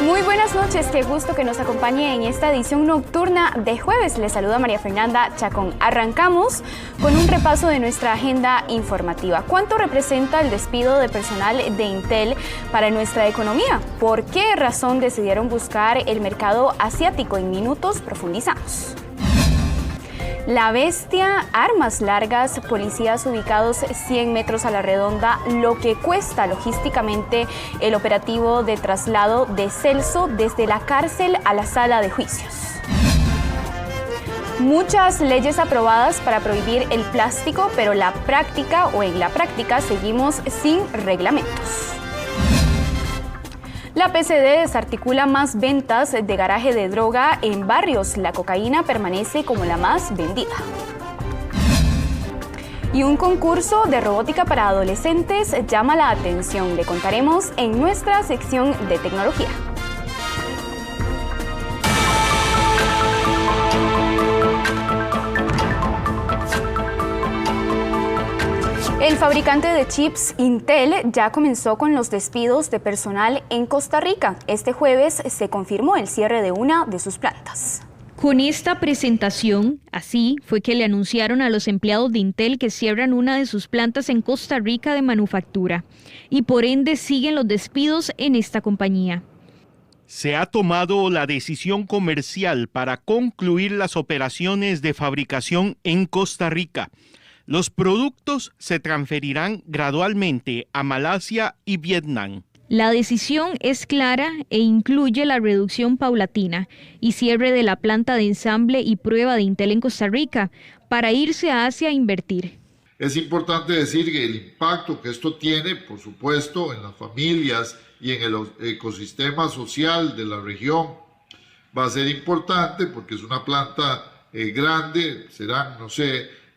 Muy buenas noches, qué gusto que nos acompañe en esta edición nocturna de jueves. Les saluda María Fernanda Chacón. Arrancamos con un repaso de nuestra agenda informativa. ¿Cuánto representa el despido de personal de Intel para nuestra economía? ¿Por qué razón decidieron buscar el mercado asiático? En minutos profundizamos. La bestia, armas largas, policías ubicados 100 metros a la redonda, lo que cuesta logísticamente el operativo de traslado de Celso desde la cárcel a la sala de juicios. Muchas leyes aprobadas para prohibir el plástico, pero en la práctica seguimos sin reglamentos. La PCD desarticula más ventas de garaje de droga en barrios. La cocaína permanece como la más vendida. Y un concurso de robótica para adolescentes llama la atención. Le contaremos en nuestra sección de tecnología. El fabricante de chips Intel ya comenzó con los despidos de personal en Costa Rica. Este jueves se confirmó el cierre de una de sus plantas. Con esta presentación, así fue que le anunciaron a los empleados de Intel que cierran una de sus plantas en Costa Rica de manufactura y por ende siguen los despidos en esta compañía. Se ha tomado la decisión comercial para concluir las operaciones de fabricación en Costa Rica. Los productos se transferirán gradualmente a Malasia y Vietnam. La decisión es clara e incluye la reducción paulatina y cierre de la planta de ensamble y prueba de Intel en Costa Rica para irse a Asia a invertir. Es importante decir que el impacto que esto tiene, por supuesto, en las familias y en el ecosistema social de la región va a ser importante porque es una planta grande, serán,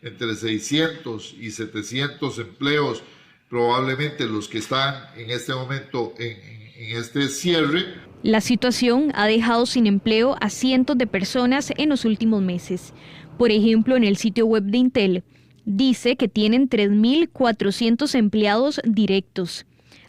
entre 600 y 700 empleos, probablemente los que están en este momento en este cierre. La situación ha dejado sin empleo a cientos de personas en los últimos meses. Por ejemplo, en el sitio web de Intel, dice que tienen 3.400 empleados directos,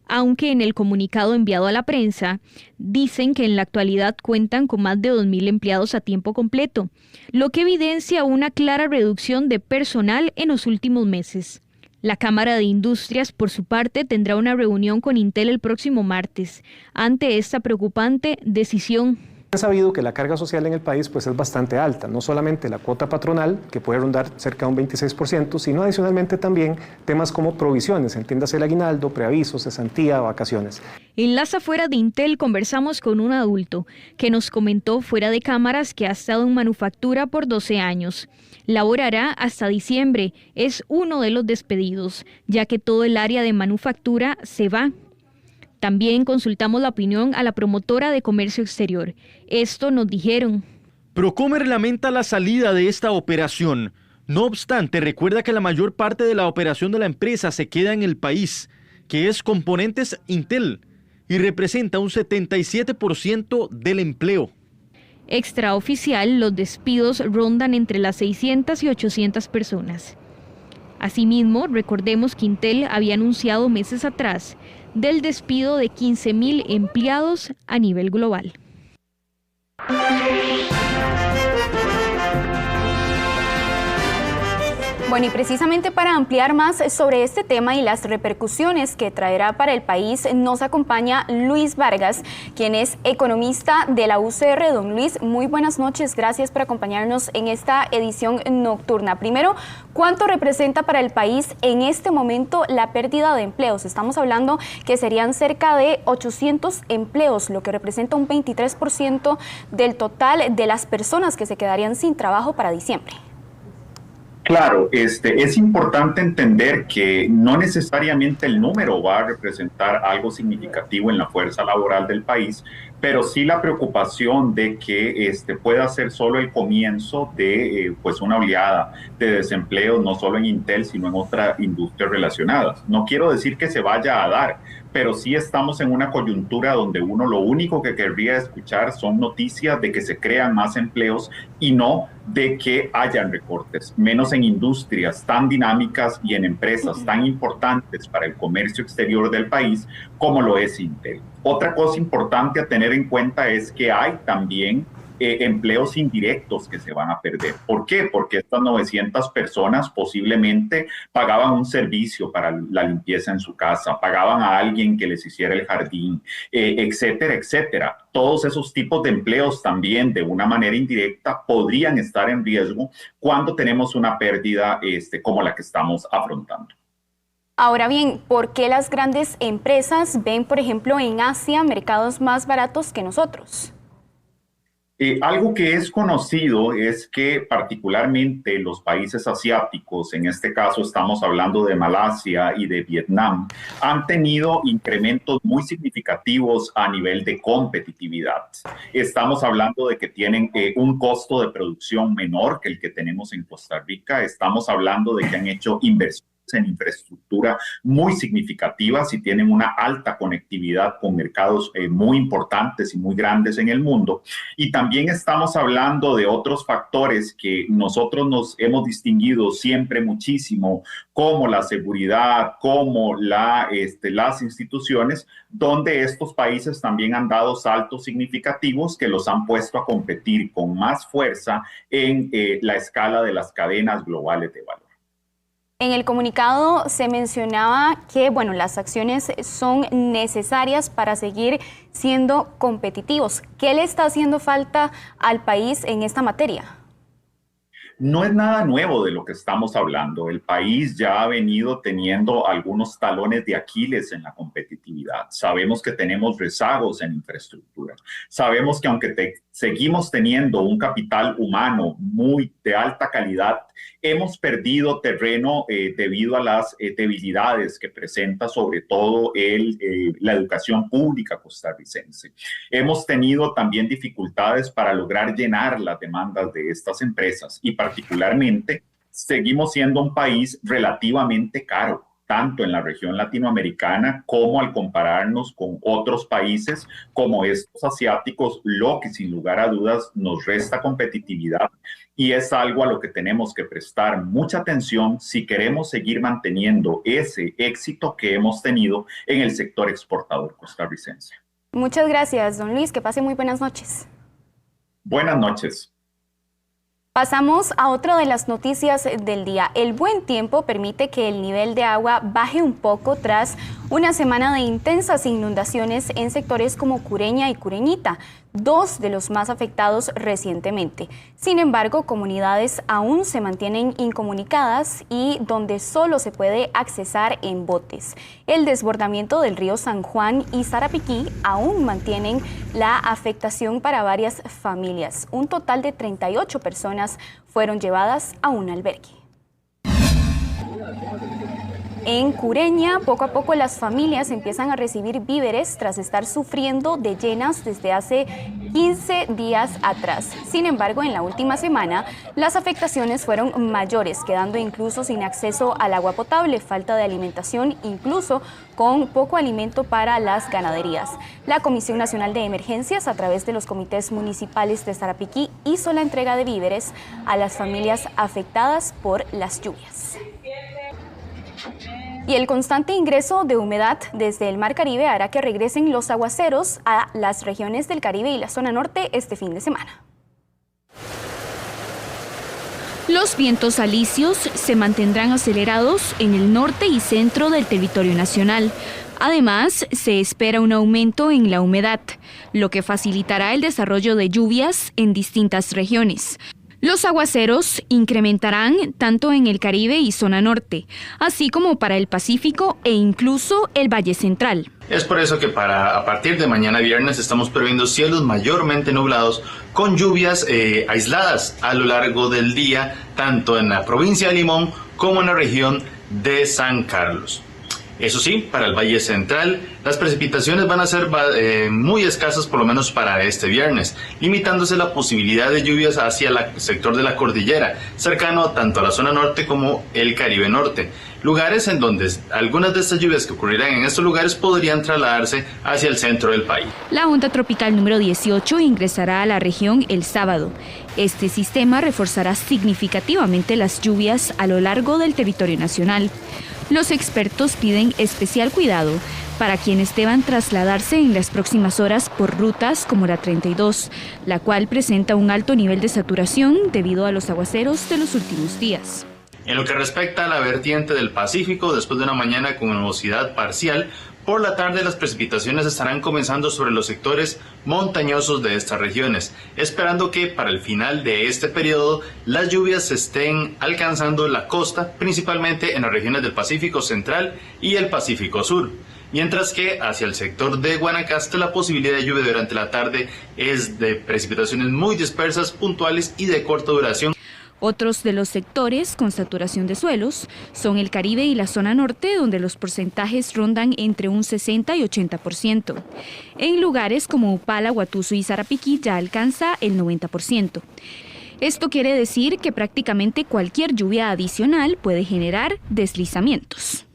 aunque en el comunicado enviado a la prensa dicen que en la actualidad cuentan con más de 2.000 empleados a tiempo completo, lo que evidencia una clara reducción de personal en los últimos meses. La Cámara de Industrias, por su parte, tendrá una reunión con Intel el próximo martes ante esta preocupante decisión. Han sabido que la carga social en el país es bastante alta, no solamente la cuota patronal, que puede rondar cerca de un 26%, sino adicionalmente también temas como provisiones, entiéndase el aguinaldo, preavisos, cesantía, vacaciones. En las afueras de Intel conversamos con un adulto que nos comentó fuera de cámaras que ha estado en manufactura por 12 años. Laborará hasta diciembre, es uno de los despedidos, ya que todo el área de manufactura se va. También consultamos la opinión a la promotora de comercio exterior. Esto nos dijeron. Procomer lamenta la salida de esta operación. No obstante, recuerda que la mayor parte de la operación de la empresa se queda en el país, que es Componentes Intel, y representa un 77% del empleo. Extraoficial, los despidos rondan entre las 600 y 800 personas. Asimismo, recordemos que Intel había anunciado meses atrás del despido de 15.000 empleados a nivel global. Bueno, y precisamente para ampliar más sobre este tema y las repercusiones que traerá para el país, nos acompaña Luis Vargas, quien es economista de la UCR. Don Luis, muy buenas noches, gracias por acompañarnos en esta edición nocturna. Primero, ¿cuánto representa para el país en este momento la pérdida de empleos? Estamos hablando que serían cerca de 800 empleos, lo que representa un 23% del total de las personas que se quedarían sin trabajo para diciembre. Claro, es importante entender que no necesariamente el número va a representar algo significativo en la fuerza laboral del país, pero sí la preocupación de que pueda ser solo el comienzo de una oleada de desempleo, no solo en Intel, sino en otras industrias relacionadas. No quiero decir que se vaya a dar, pero sí estamos en una coyuntura donde uno lo único que querría escuchar son noticias de que se crean más empleos y no de que hayan recortes, menos en industrias tan dinámicas y en empresas tan importantes para el comercio exterior del país como lo es Intel. Otra cosa importante a tener en cuenta es que hay también empleos indirectos que se van a perder. ¿Por qué? Porque estas 900 personas posiblemente pagaban un servicio para la limpieza en su casa, pagaban a alguien que les hiciera el jardín, etcétera, etcétera. Todos esos tipos de empleos también de una manera indirecta podrían estar en riesgo cuando tenemos una pérdida como la que estamos afrontando. Ahora bien, ¿por qué las grandes empresas ven, por ejemplo, en Asia mercados más baratos que nosotros? Algo que es conocido es que particularmente los países asiáticos, en este caso estamos hablando de Malasia y de Vietnam, han tenido incrementos muy significativos a nivel de competitividad. Estamos hablando de que tienen un costo de producción menor que el que tenemos en Costa Rica. Estamos hablando de que han hecho inversiones en infraestructura muy significativas y tienen una alta conectividad con mercados muy importantes y muy grandes en el mundo. Y también estamos hablando de otros factores que nosotros nos hemos distinguido siempre muchísimo, como la seguridad, como las instituciones, donde estos países también han dado saltos significativos que los han puesto a competir con más fuerza en la escala de las cadenas globales de valor. En el comunicado se mencionaba que, bueno, las acciones son necesarias para seguir siendo competitivos. ¿Qué le está haciendo falta al país en esta materia? No es nada nuevo de lo que estamos hablando. El país ya ha venido teniendo algunos talones de Aquiles en la competitividad. Sabemos que tenemos rezagos en infraestructura. Sabemos que aunque seguimos teniendo un capital humano muy de alta calidad, hemos perdido terreno debido a las debilidades que presenta sobre todo la educación pública costarricense. Hemos tenido también dificultades para lograr llenar las demandas de estas empresas y particularmente seguimos siendo un país relativamente caro, tanto en la región latinoamericana como al compararnos con otros países como estos asiáticos, lo que sin lugar a dudas nos resta competitividad y es algo a lo que tenemos que prestar mucha atención si queremos seguir manteniendo ese éxito que hemos tenido en el sector exportador costarricense. Muchas gracias, don Luis. Que pase muy buenas noches. Buenas noches. Pasamos a otra de las noticias del día. El buen tiempo permite que el nivel de agua baje un poco tras una semana de intensas inundaciones en sectores como Cureña y Cureñita, dos de los más afectados recientemente. Sin embargo, comunidades aún se mantienen incomunicadas y donde solo se puede accesar en botes. El desbordamiento del río San Juan y Sarapiquí aún mantienen la afectación para varias familias. Un total de 38 personas fueron llevadas a un albergue. En Cureña, poco a poco las familias empiezan a recibir víveres tras estar sufriendo de llenas desde hace 15 días atrás. Sin embargo, en la última semana, las afectaciones fueron mayores, quedando incluso sin acceso al agua potable, falta de alimentación, incluso con poco alimento para las ganaderías. La Comisión Nacional de Emergencias, a través de los comités municipales de Sarapiquí, hizo la entrega de víveres a las familias afectadas por las lluvias. Y el constante ingreso de humedad desde el Mar Caribe hará que regresen los aguaceros a las regiones del Caribe y la zona norte este fin de semana. Los vientos alisios se mantendrán acelerados en el norte y centro del territorio nacional. Además, se espera un aumento en la humedad, lo que facilitará el desarrollo de lluvias en distintas regiones. Los aguaceros incrementarán tanto en el Caribe y zona norte, así como para el Pacífico e incluso el Valle Central. Es por eso que a partir de mañana viernes estamos previendo cielos mayormente nublados con lluvias aisladas a lo largo del día, tanto en la provincia de Limón como en la región de San Carlos. Eso sí, para el Valle Central, las precipitaciones van a ser muy escasas, por lo menos para este viernes, limitándose la posibilidad de lluvias hacia el sector de la cordillera, cercano tanto a la zona norte como el Caribe Norte. Lugares en donde algunas de estas lluvias que ocurrirán en estos lugares podrían trasladarse hacia el centro del país. La onda tropical número 18 ingresará a la región el sábado. Este sistema reforzará significativamente las lluvias a lo largo del territorio nacional. Los expertos piden especial cuidado para quienes deban trasladarse en las próximas horas por rutas como la 32, la cual presenta un alto nivel de saturación debido a los aguaceros de los últimos días. En lo que respecta a la vertiente del Pacífico, después de una mañana con nubosidad parcial, por la tarde las precipitaciones estarán comenzando sobre los sectores montañosos de estas regiones, esperando que para el final de este periodo las lluvias estén alcanzando la costa, principalmente en las regiones del Pacífico Central y el Pacífico Sur. Mientras que hacia el sector de Guanacaste la posibilidad de lluvia durante la tarde es de precipitaciones muy dispersas, puntuales y de corta duración. Otros de los sectores con saturación de suelos son el Caribe y la zona norte, donde los porcentajes rondan entre un 60 y 80%. En lugares como Upala, Guatuso y Sarapiquí ya alcanza el 90%. Esto quiere decir que prácticamente cualquier lluvia adicional puede generar deslizamientos.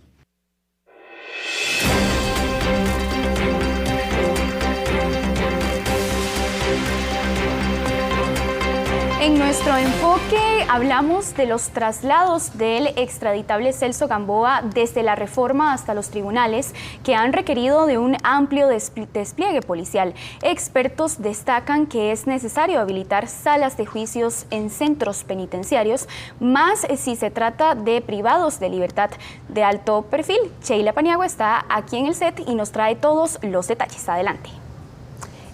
En nuestro enfoque hablamos de los traslados del extraditable Celso Gamboa desde la Reforma hasta los tribunales que han requerido de un amplio despliegue policial. Expertos destacan que es necesario habilitar salas de juicios en centros penitenciarios, más si se trata de privados de libertad de alto perfil. Sheila Paniagua está aquí en el set y nos trae todos los detalles. Adelante.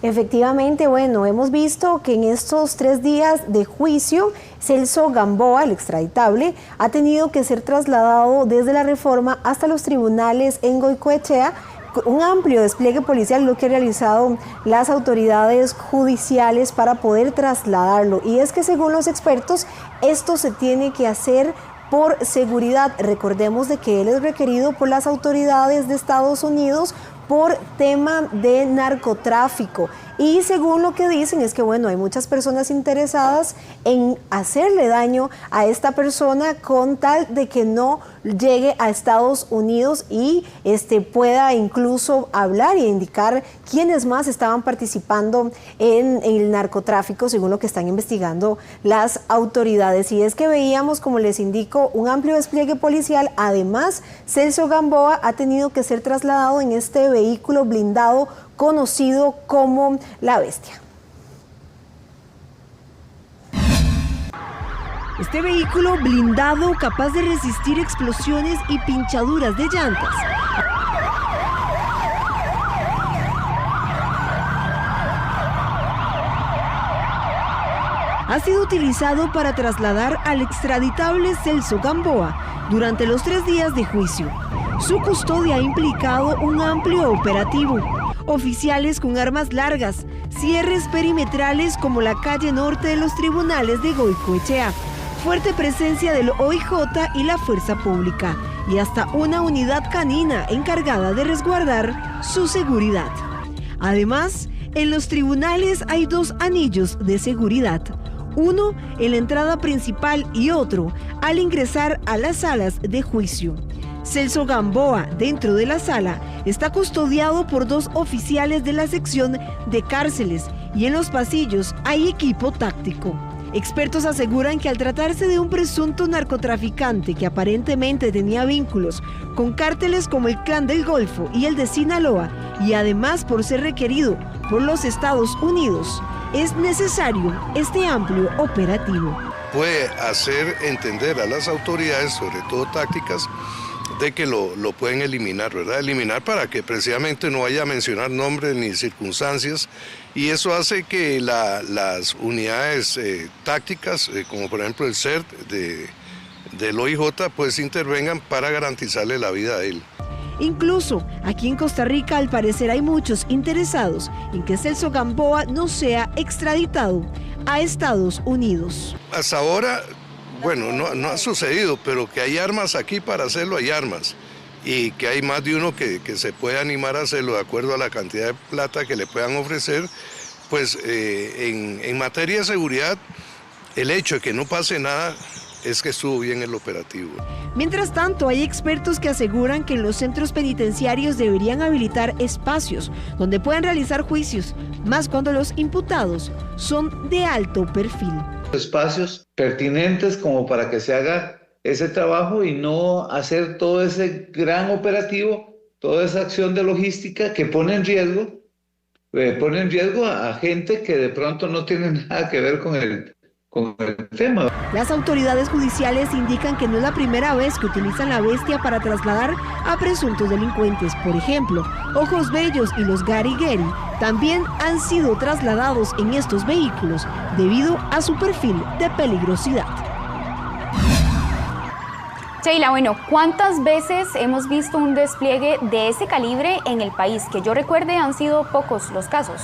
Efectivamente, bueno, hemos visto que en estos 3 días de juicio, Celso Gamboa, el extraditable, ha tenido que ser trasladado desde la Reforma hasta los tribunales en Goicoechea. Un amplio despliegue policial lo que han realizado las autoridades judiciales para poder trasladarlo. Y es que según los expertos, esto se tiene que hacer por seguridad. Recordemos de que él es requerido por las autoridades de Estados Unidos por tema de narcotráfico. Y según lo que dicen es que bueno, hay muchas personas interesadas en hacerle daño a esta persona con tal de que no llegue a Estados Unidos y pueda incluso hablar e indicar quiénes más estaban participando en el narcotráfico, según lo que están investigando las autoridades. Y es que veíamos, como les indico, un amplio despliegue policial. Además, Celso Gamboa ha tenido que ser trasladado en este vehículo blindado conocido como La Bestia. Este vehículo blindado capaz de resistir explosiones y pinchaduras de llantas ha sido utilizado para trasladar al extraditable Celso Gamboa durante los 3 días de juicio. Su custodia ha implicado un amplio operativo, oficiales con armas largas, cierres perimetrales como la calle norte de los tribunales de Goicoechea, fuerte presencia del OIJ y la fuerza pública, y hasta una unidad canina encargada de resguardar su seguridad. Además, en los tribunales hay 2 anillos de seguridad, uno en la entrada principal y otro al ingresar a las salas de juicio. Celso Gamboa, dentro de la sala, está custodiado por 2 oficiales de la sección de cárceles y en los pasillos hay equipo táctico. Expertos aseguran que al tratarse de un presunto narcotraficante que aparentemente tenía vínculos con cárteles como el Clan del Golfo y el de Sinaloa, y además por ser requerido por los Estados Unidos, es necesario este amplio operativo. Puede hacer entender a las autoridades, sobre todo tácticas, de que lo pueden eliminar, ¿verdad? Eliminar para que precisamente no vaya a mencionar nombres ni circunstancias, y eso hace que las unidades tácticas, como por ejemplo el CERT del OIJ, pues intervengan para garantizarle la vida a él. Incluso aquí en Costa Rica, al parecer, hay muchos interesados en que Celso Gamboa no sea extraditado a Estados Unidos. Hasta ahora, bueno, no ha sucedido, pero que hay armas aquí para hacerlo, hay armas. Y que hay más de uno que se puede animar a hacerlo de acuerdo a la cantidad de plata que le puedan ofrecer. Pues en materia de seguridad, el hecho de que no pase nada es que estuvo bien el operativo. Mientras tanto, hay expertos que aseguran que en los centros penitenciarios deberían habilitar espacios donde puedan realizar juicios, más cuando los imputados son de alto perfil. Espacios pertinentes como para que se haga ese trabajo y no hacer todo ese gran operativo toda esa acción de logística que pone en riesgo a gente que de pronto no tiene nada que ver con el tema. Las autoridades judiciales indican que no es la primera vez que utilizan la bestia para trasladar a presuntos delincuentes. Por ejemplo, Ojos Bellos y los Gary Gary también han sido trasladados en estos vehículos debido a su perfil de peligrosidad. Sheila, bueno, ¿cuántas veces hemos visto un despliegue de ese calibre en el país? Que yo recuerde han sido pocos los casos.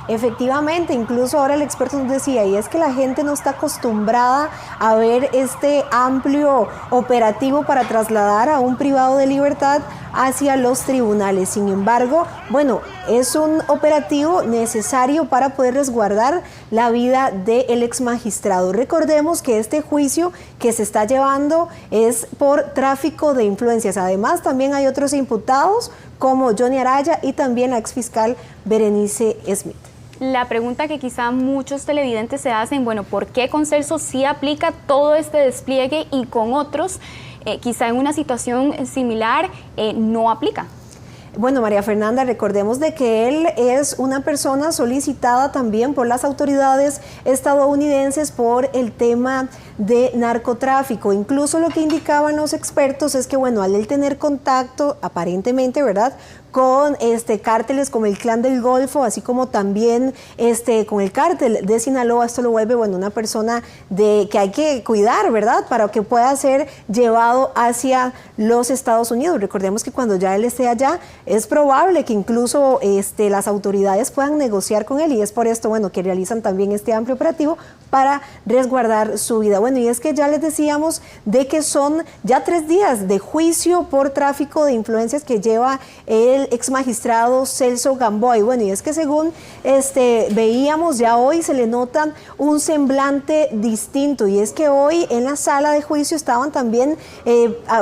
Efectivamente, incluso ahora el experto nos decía, y es que la gente no está acostumbrada a ver este amplio operativo para trasladar a un privado de libertad hacia los tribunales. Sin embargo, bueno, es un operativo necesario para poder resguardar la vida del ex magistrado. Recordemos que este juicio que se está llevando es por tráfico de influencias. Además, también hay otros imputados como Johnny Araya y también la exfiscal Berenice Smith. La pregunta que quizá muchos televidentes se hacen, bueno, ¿por qué con Celso sí aplica todo este despliegue y con otros, quizá en una situación similar, no aplica? Bueno, María Fernanda, recordemos de que él es una persona solicitada también por las autoridades estadounidenses por el tema de narcotráfico. Incluso lo que indicaban los expertos es que, bueno, al él tener contacto, aparentemente, ¿verdad?, con cárteles como el Clan del Golfo, así como también con el cártel de Sinaloa, esto lo vuelve, bueno, una persona que hay que cuidar, ¿verdad?, para que pueda ser llevado hacia los Estados Unidos. Recordemos que cuando ya él esté allá, es probable que incluso las autoridades puedan negociar con él, y es por esto, bueno, que realizan también este amplio operativo para resguardar su vida. Bueno, y es que ya les decíamos de que son ya 3 días de juicio por tráfico de influencias que lleva el ex magistrado Celso Gamboa. Y bueno, y es que según veíamos, ya hoy se le nota un semblante distinto, y es que hoy en la sala de juicio estaban también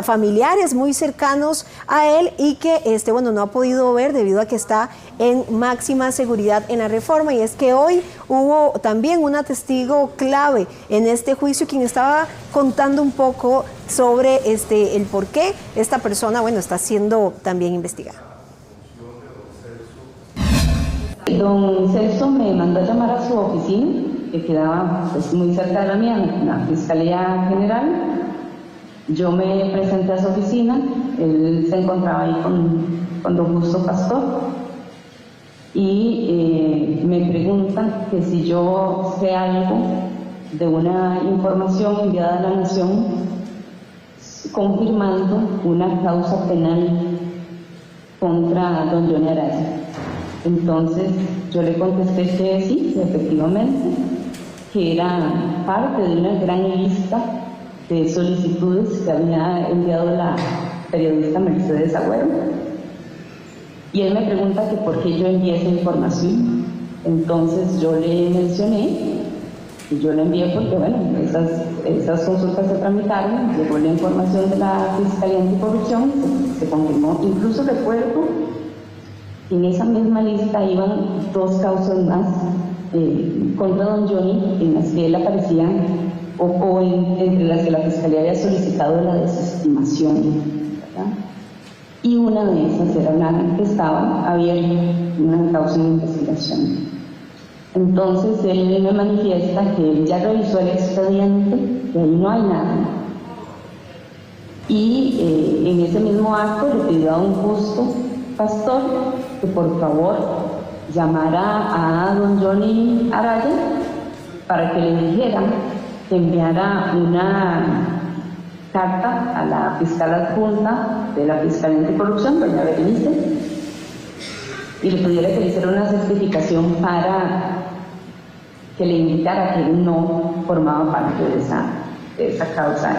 familiares muy cercanos a él y que bueno, no ha podido ver debido a que está en máxima seguridad en la Reforma. Y es que hoy hubo también una testigo clave en este juicio, quien estaba contando un poco sobre el por qué esta persona, bueno, está siendo también investigada. Don Celso me mandó a llamar a su oficina, que quedaba pues muy cerca de la mía, en la Fiscalía General. Yo me presenté a su oficina, él se encontraba ahí con don Justo Pastor, y me preguntan que si yo sé algo de una información enviada a la Nación confirmando una causa penal contra don Johnny Araya. Entonces yo le contesté que sí, efectivamente, que era parte de una gran lista de solicitudes que había enviado la periodista Mercedes Agüero. Y él me pregunta que por qué yo envié esa información. Entonces yo le mencioné y yo la envié porque, bueno, esas consultas se tramitaron, llegó la información de la Fiscalía Anticorrupción, se confirmó. Incluso recuerdo que en esa misma lista iban 2 causas más contra don Johnny, en las que él aparecía, entre las que la Fiscalía había solicitado la desestimación, ¿verdad? Y una de esas era una que estaba abierta, una causa de investigación. Entonces él me manifiesta que él ya revisó el expediente, que ahí no hay nada. Y en ese mismo acto le pidió a don Justo Pastor que por favor llamara a don Johnny Araya para que le dijera que enviara una carta a la fiscal adjunta de la Fiscalía Anticorrupción, doña Berenice, y le pidiera que le hiciera una certificación para que le indicara que él no formaba parte de esa causa.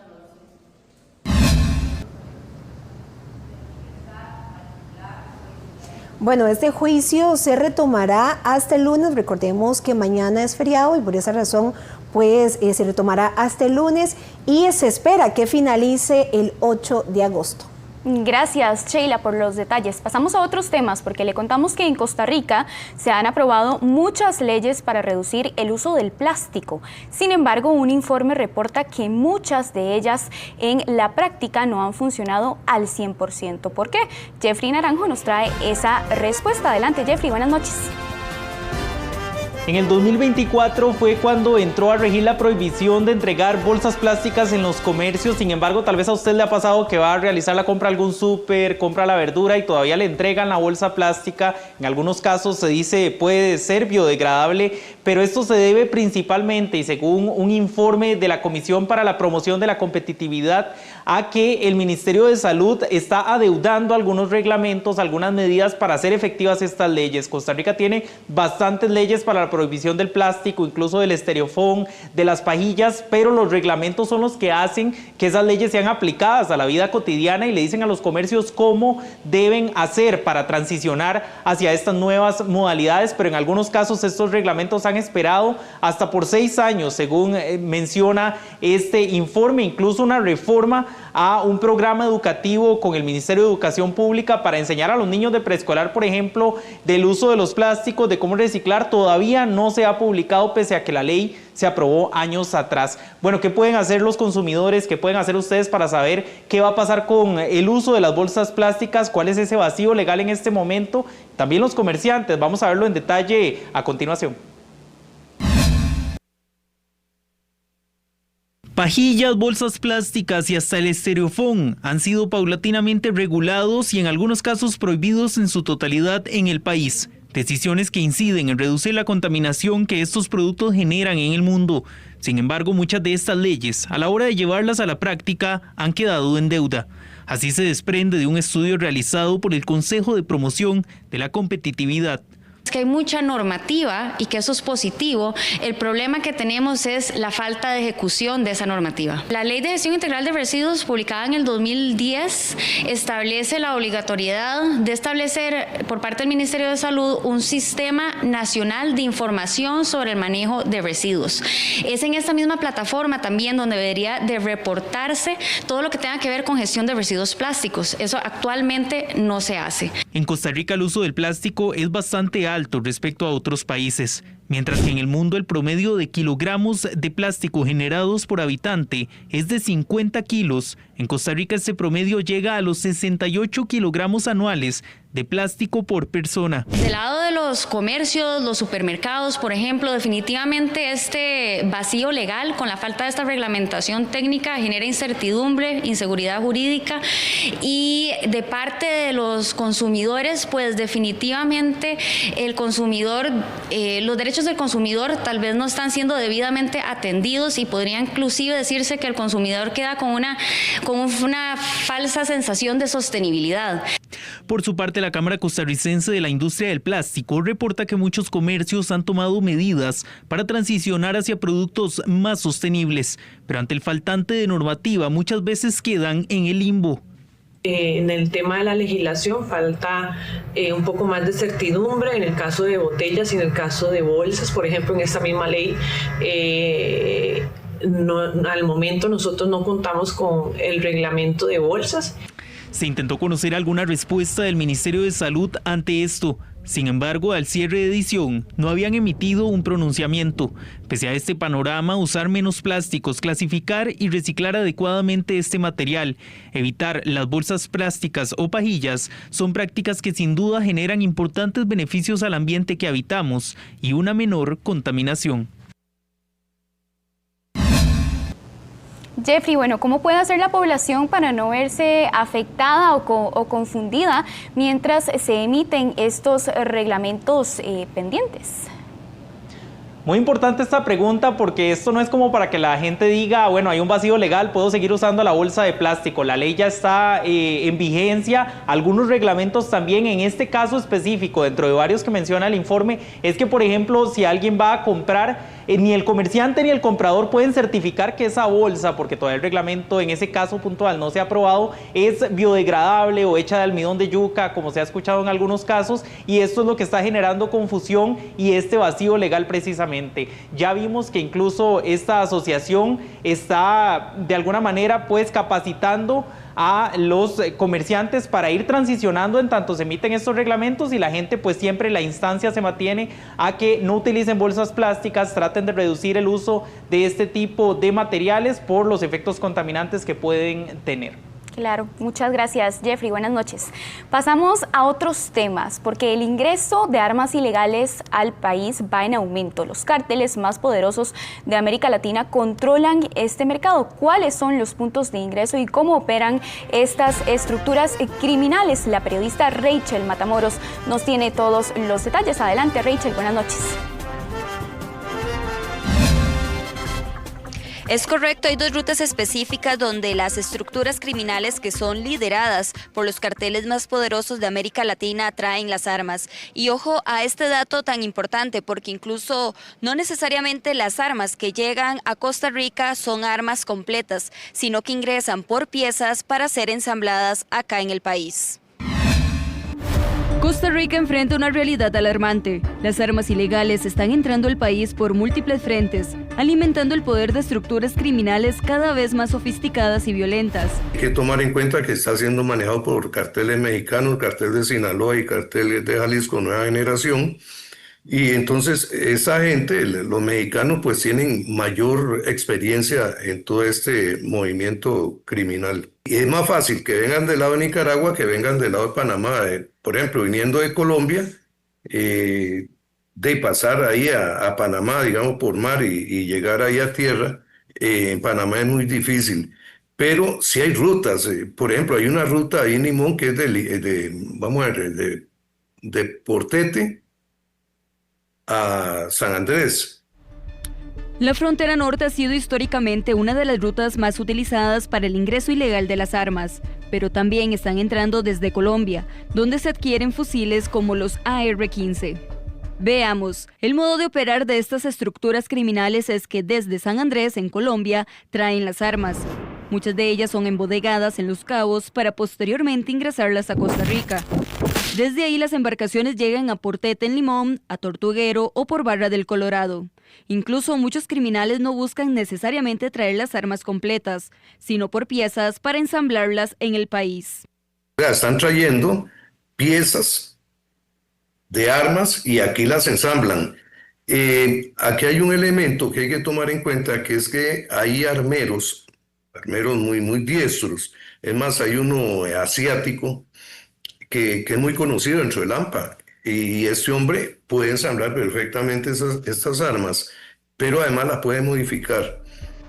Bueno, este juicio se retomará hasta el lunes. Recordemos que mañana es feriado y por esa razón pues se retomará hasta el lunes y se espera que finalice el 8 de agosto. Gracias, Sheila, por los detalles. Pasamos a otros temas porque le contamos que en Costa Rica se han aprobado muchas leyes para reducir el uso del plástico. Sin embargo, un informe reporta que muchas de ellas en la práctica no han funcionado al 100%. ¿Por qué? Jeffrey Naranjo nos trae esa respuesta. Adelante, Jeffrey, buenas noches. En el 2024 fue cuando entró a regir la prohibición de entregar bolsas plásticas en los comercios. Sin embargo, tal vez a usted le ha pasado que va a realizar la compra a algún súper, compra la verdura y todavía le entregan la bolsa plástica. En algunos casos se dice puede ser biodegradable, pero esto se debe principalmente, y según un informe de la Comisión para la Promoción de la Competitividad, a que el Ministerio de Salud está adeudando algunos reglamentos, algunas medidas para hacer efectivas estas leyes. Costa Rica tiene bastantes leyes para la prohibición del plástico, incluso del estereofón, de las pajillas, pero los reglamentos son los que hacen que esas leyes sean aplicadas a la vida cotidiana y le dicen a los comercios cómo deben hacer para transicionar hacia estas nuevas modalidades, pero en algunos casos estos reglamentos han esperado hasta por 6 años, según menciona este informe, incluso una reforma a un programa educativo con el Ministerio de Educación Pública para enseñar a los niños de preescolar, por ejemplo, del uso de los plásticos, de cómo reciclar, todavía no se ha publicado pese a que la ley se aprobó años atrás. Bueno, ¿qué pueden hacer los consumidores? ¿Qué pueden hacer ustedes para saber qué va a pasar con el uso de las bolsas plásticas? ¿Cuál es ese vacío legal en este momento? También los comerciantes, vamos a verlo en detalle a continuación. Pajillas, bolsas plásticas y hasta el estereofón han sido paulatinamente regulados y en algunos casos prohibidos en su totalidad en el país. Decisiones que inciden en reducir la contaminación que estos productos generan en el mundo. Sin embargo, muchas de estas leyes, a la hora de llevarlas a la práctica, han quedado en deuda. Así se desprende de un estudio realizado por el Consejo de Promoción de la Competitividad. Que hay mucha normativa y que eso es positivo. El problema que tenemos es la falta de ejecución de esa normativa. La Ley de Gestión Integral de Residuos, publicada en el 2010, establece la obligatoriedad de establecer por parte del Ministerio de Salud un sistema nacional de información sobre el manejo de residuos. Es en esta misma plataforma también donde debería de reportarse todo lo que tenga que ver con gestión de residuos plásticos. Eso actualmente no se hace. En Costa Rica el uso del plástico es bastante alto respecto a otros países, mientras que en el mundo el promedio de kilogramos de plástico generados por habitante es de 50 kilos. En Costa Rica este promedio llega a los 68 kilogramos anuales de plástico por persona. Del lado de los comercios, los supermercados, por ejemplo, definitivamente este vacío legal con la falta de esta reglamentación técnica genera incertidumbre, inseguridad jurídica, y de parte de los consumidores, pues definitivamente el consumidor, los derechos del consumidor tal vez no están siendo debidamente atendidos y podría inclusive decirse que el consumidor queda con una falsa sensación de sostenibilidad. Por su parte, la Cámara Costarricense de la Industria del Plástico reporta que muchos comercios han tomado medidas para transicionar hacia productos más sostenibles, pero ante el faltante de normativa muchas veces quedan en el limbo. En el tema de la legislación falta un poco más de certidumbre en el caso de botellas y en el caso de bolsas. Por ejemplo, en esta misma ley al momento nosotros no contamos con el reglamento de bolsas. Se intentó conocer alguna respuesta del Ministerio de Salud ante esto. Sin embargo, al cierre de edición no habían emitido un pronunciamiento. Pese a este panorama, usar menos plásticos, clasificar y reciclar adecuadamente este material, evitar las bolsas plásticas o pajillas, son prácticas que sin duda generan importantes beneficios al ambiente que habitamos y una menor contaminación. Jeffrey, bueno, ¿cómo puede hacer la población para no verse afectada o confundida mientras se emiten estos reglamentos pendientes? Muy importante esta pregunta porque esto no es como para que la gente diga, bueno, hay un vacío legal, puedo seguir usando la bolsa de plástico. La ley ya está en vigencia, algunos reglamentos también. En este caso específico, dentro de varios que menciona el informe, es que, por ejemplo, si alguien va a comprar, ni el comerciante ni el comprador pueden certificar que esa bolsa, porque todavía el reglamento en ese caso puntual no se ha aprobado, es biodegradable o hecha de almidón de yuca, como se ha escuchado en algunos casos, y esto es lo que está generando confusión y este vacío legal precisamente. Ya vimos que incluso esta asociación está de alguna manera pues capacitando a los comerciantes para ir transicionando en tanto se emiten estos reglamentos, y la gente pues siempre la instancia se mantiene a que no utilicen bolsas plásticas, traten de reducir el uso de este tipo de materiales por los efectos contaminantes que pueden tener. Claro, muchas gracias, Jeffrey. Buenas noches. Pasamos a otros temas, porque el ingreso de armas ilegales al país va en aumento. Los cárteles más poderosos de América Latina controlan este mercado. ¿Cuáles son los puntos de ingreso y cómo operan estas estructuras criminales? La periodista Rachel Matamoros nos tiene todos los detalles. Adelante, Rachel, buenas noches. Es correcto, hay dos rutas específicas donde las estructuras criminales que son lideradas por los carteles más poderosos de América Latina traen las armas. Y ojo a este dato tan importante, porque incluso no necesariamente las armas que llegan a Costa Rica son armas completas, sino que ingresan por piezas para ser ensambladas acá en el país. Costa Rica enfrenta una realidad alarmante. Las armas ilegales están entrando al país por múltiples frentes, alimentando el poder de estructuras criminales cada vez más sofisticadas y violentas. Hay que tomar en cuenta que está siendo manejado por carteles mexicanos, cartel de Sinaloa y carteles de Jalisco Nueva Generación. Y entonces esa gente, los mexicanos, pues tienen mayor experiencia en todo este movimiento criminal. Y es más fácil que vengan del lado de Nicaragua que vengan del lado de Panamá. Por ejemplo, viniendo de Colombia, de pasar ahí a Panamá, digamos, por mar y llegar ahí a tierra, en Panamá es muy difícil. Pero sí hay rutas. Por ejemplo, hay una ruta ahí en Limón que es de Portete a San Andrés. La frontera norte ha sido históricamente una de las rutas más utilizadas para el ingreso ilegal de las armas, pero también están entrando desde Colombia, donde se adquieren fusiles como los AR-15. Veamos, el modo de operar de estas estructuras criminales es que desde San Andrés, en Colombia, traen las armas. Muchas de ellas son embodegadas en Los Cabos para posteriormente ingresarlas a Costa Rica. Desde ahí las embarcaciones llegan a Portete en Limón, a Tortuguero o por Barra del Colorado. Incluso muchos criminales no buscan necesariamente traer las armas completas, sino por piezas para ensamblarlas en el país. Están trayendo piezas de armas y aquí las ensamblan. Aquí hay un elemento que hay que tomar en cuenta, que es que hay armeros muy diestros. Es más, hay uno asiático que es muy conocido dentro del AMPA, y este hombre puede ensamblar perfectamente estas armas, pero además las puede modificar.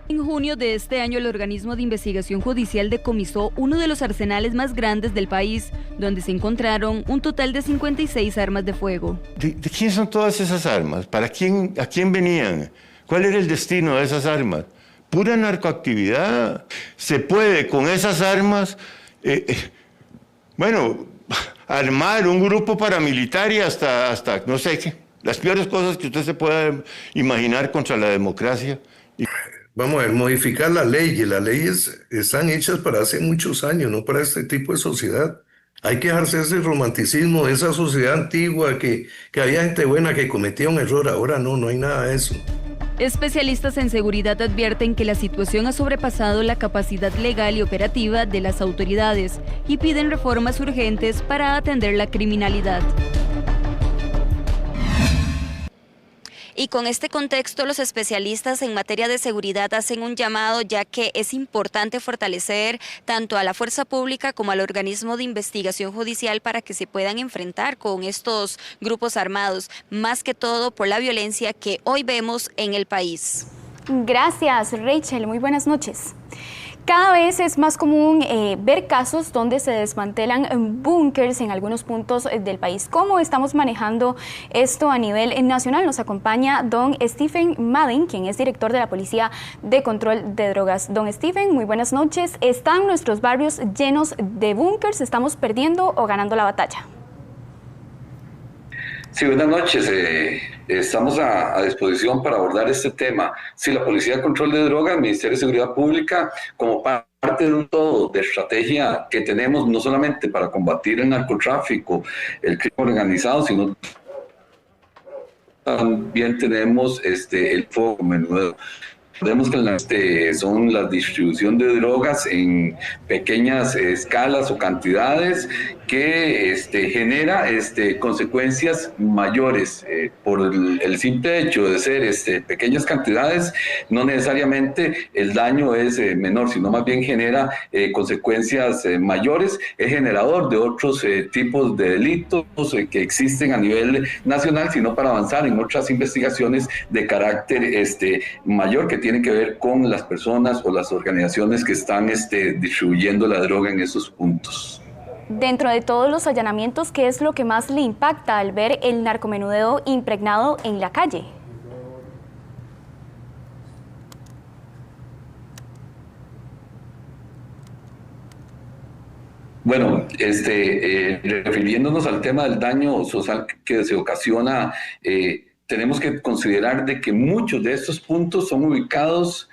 En junio de este año, el organismo de investigación judicial decomisó uno de los arsenales más grandes del país, donde se encontraron un total de 56 armas de fuego. ¿De quién son todas esas armas? ¿A quién venían? ¿Cuál era el destino de esas armas? Pura narcoactividad. Se puede con esas armas, armar un grupo paramilitar y hasta no sé qué, las peores cosas que usted se pueda imaginar contra la democracia. Vamos a ver, modificar las leyes. Las leyes están hechas para hace muchos años, no para este tipo de sociedad. Hay que dejarse ese romanticismo de esa sociedad antigua que había gente buena que cometía un error. Ahora no hay nada de eso. Especialistas en seguridad advierten que la situación ha sobrepasado la capacidad legal y operativa de las autoridades y piden reformas urgentes para atender la criminalidad. Y con este contexto, los especialistas en materia de seguridad hacen un llamado, ya que es importante fortalecer tanto a la fuerza pública como al organismo de investigación judicial para que se puedan enfrentar con estos grupos armados, más que todo por la violencia que hoy vemos en el país. Gracias, Rachel. Muy buenas noches. Cada vez es más común ver casos donde se desmantelan búnkers en algunos puntos del país. ¿Cómo estamos manejando esto a nivel nacional? Nos acompaña don Stephen Madden, quien es director de la Policía de Control de Drogas. Don Stephen, muy buenas noches. ¿Están nuestros barrios llenos de búnkers? ¿Estamos perdiendo o ganando la batalla? Sí, buenas noches. Estamos a disposición para abordar este tema. Sí, la Policía de Control de Drogas, el Ministerio de Seguridad Pública, como parte de un todo de estrategia que tenemos no solamente para combatir el narcotráfico, el crimen organizado, sino también tenemos el fuego menudo. Recordemos que son la distribución de drogas en pequeñas escalas o cantidades que genera consecuencias mayores por el simple hecho de ser pequeñas cantidades. No necesariamente el daño es menor, sino más bien genera consecuencias mayores. Es generador de otros tipos de delitos que existen a nivel nacional, sino para avanzar en otras investigaciones de carácter mayor que tienen que ver con las personas o las organizaciones que están distribuyendo la droga en esos puntos. Dentro de todos los allanamientos, ¿qué es lo que más le impacta al ver el narcomenudeo impregnado en la calle? Bueno, refiriéndonos al tema del daño social que se ocasiona, tenemos que considerar de que muchos de estos puntos son ubicados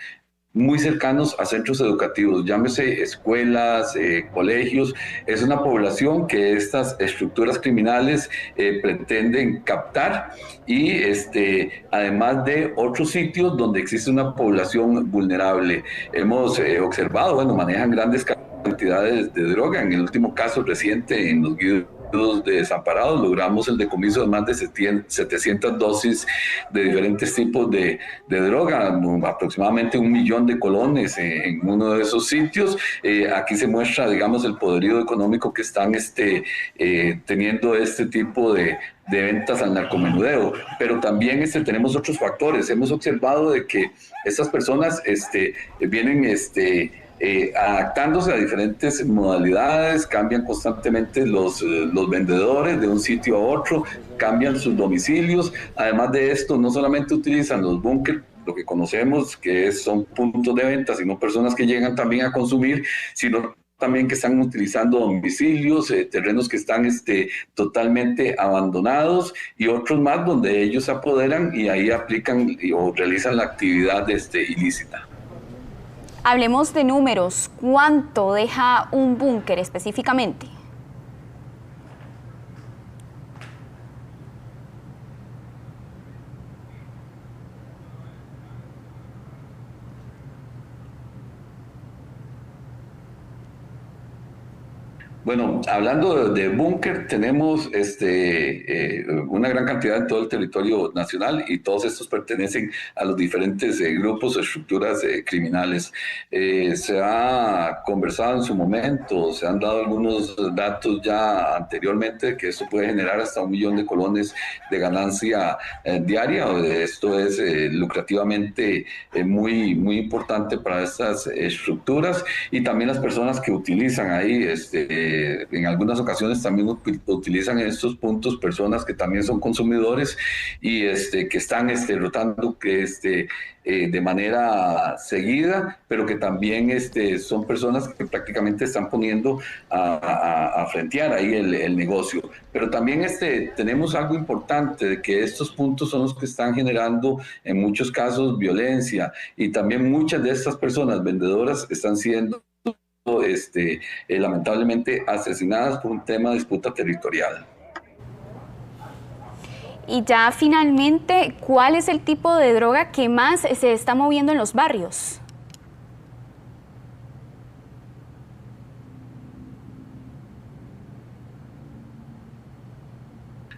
muy cercanos a centros educativos, llámese escuelas, colegios. Es una población que estas estructuras criminales pretenden captar y además de otros sitios donde existe una población vulnerable. Hemos observado, bueno, manejan grandes cantidades de droga. En el último caso reciente en los Guidos de Desamparados logramos el decomiso de más de 700 dosis de diferentes tipos de droga, aproximadamente 1 millón de colones en uno de esos sitios. Aquí se muestra, digamos, el poderío económico que están teniendo este tipo de ventas al narcomenudeo, pero también tenemos otros factores. Hemos observado de que estas personas vienen adaptándose a diferentes modalidades, cambian constantemente los vendedores de un sitio a otro, cambian sus domicilios. Además de esto, no solamente utilizan los búnkeres, lo que conocemos que son puntos de venta, sino personas que llegan también a consumir, sino también que están utilizando domicilios, terrenos que están totalmente abandonados, y otros más donde ellos se apoderan y ahí aplican o realizan la actividad ilícita. Hablemos de números. ¿Cuánto deja un búnker específicamente? Bueno, hablando de búnker, tenemos una gran cantidad en todo el territorio nacional y todos estos pertenecen a los diferentes grupos o estructuras criminales. Se ha conversado en su momento, se han dado algunos datos ya anteriormente que esto puede generar hasta 1 millón de colones de ganancia diaria. Esto es lucrativamente muy importante para estas estructuras, y también las personas que utilizan ahí en algunas ocasiones también utilizan en estos puntos personas que también son consumidores y que están rotando de manera seguida, pero que también son personas que prácticamente están poniendo a frentear ahí el negocio. Pero también tenemos algo importante, de que estos puntos son los que están generando en muchos casos violencia, y también muchas de estas personas vendedoras están siendo lamentablemente asesinadas por un tema de disputa territorial. Y ya finalmente, ¿cuál es el tipo de droga que más se está moviendo en los barrios?